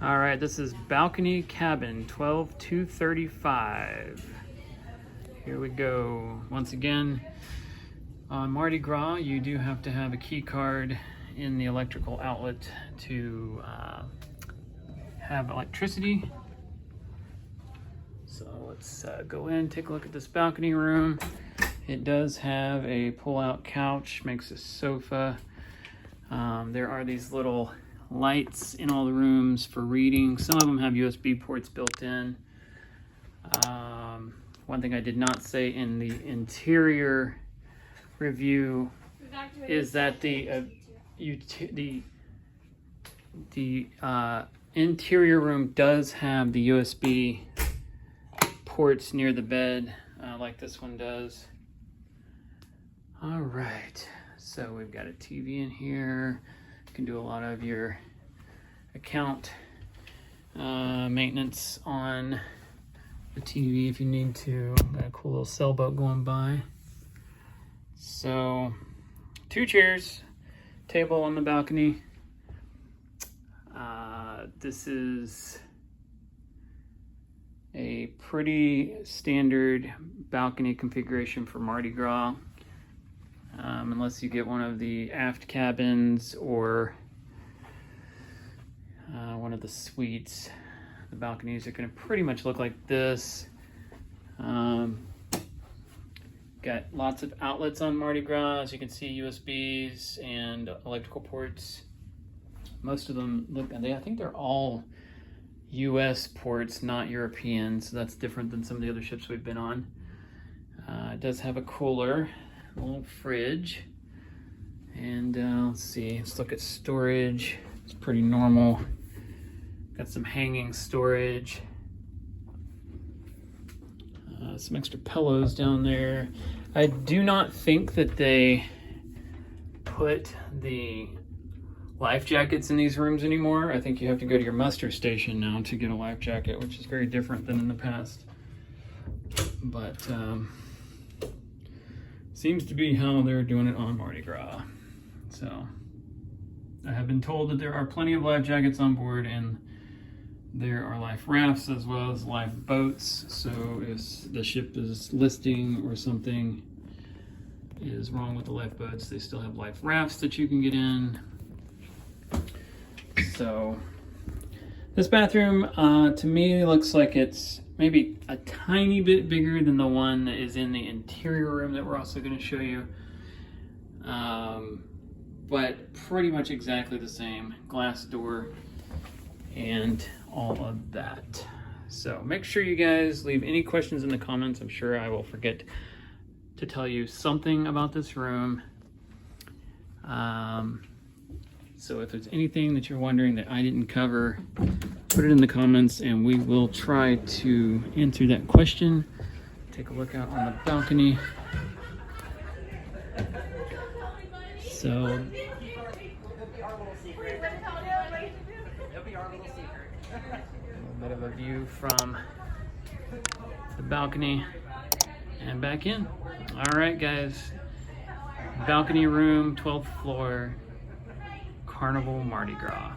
All right, this is balcony cabin 12235. Here we go. Once again, on Mardi Gras, you do have to have a key card in the electrical outlet to have electricity. So let's go in, take a look at this balcony room. It does have a pull-out couch, makes a sofa. There are these little lights in all the rooms for reading. Some of them have USB ports built in. One thing I did not say in the interior review is that the interior room does have the USB ports near the bed, like this one does. All right, so we've got a TV in here. You can do a lot of your account maintenance on the TV if you need to. Got a cool little sailboat going by. So 2 chairs, table on the balcony. This is a pretty standard balcony configuration for Mardi Gras, unless you get one of the aft cabins or one of the suites. The balconies are going to pretty much look like this. Got lots of outlets on Mardi Gras. As you can see, USBs and electrical ports. Most of them look, I think they're all US ports, not European, so that's different than some of the other ships we've been on. It does have a cooler, a little fridge, and let's see, let's look at storage. It's pretty normal. Got some hanging storage. Some extra pillows down there. I do not think that they put the life jackets in these rooms anymore. I think you have to go to your muster station now to get a life jacket, which is very different than in the past. But seems to be how they're doing it on Mardi Gras. So I have been told that there are plenty of life jackets on board, and there are life rafts as well as life boats. So if the ship is listing or something is wrong with the lifeboats, they still have life rafts that you can get in. So this bathroom to me looks like it's maybe a tiny bit bigger than the one that is in the interior room that we're also going to show you, but pretty much exactly the same. Glass door and all of that. So make sure you guys leave any questions in the comments. I'm sure I will forget to tell you something about this room. So if there's anything that you're wondering that I didn't cover, put it in the comments and we will try to answer that question. Take a look out on the balcony. So, a little bit of a view from the balcony and back in. All right, guys. Balcony room, 12th floor. Carnival Mardi Gras.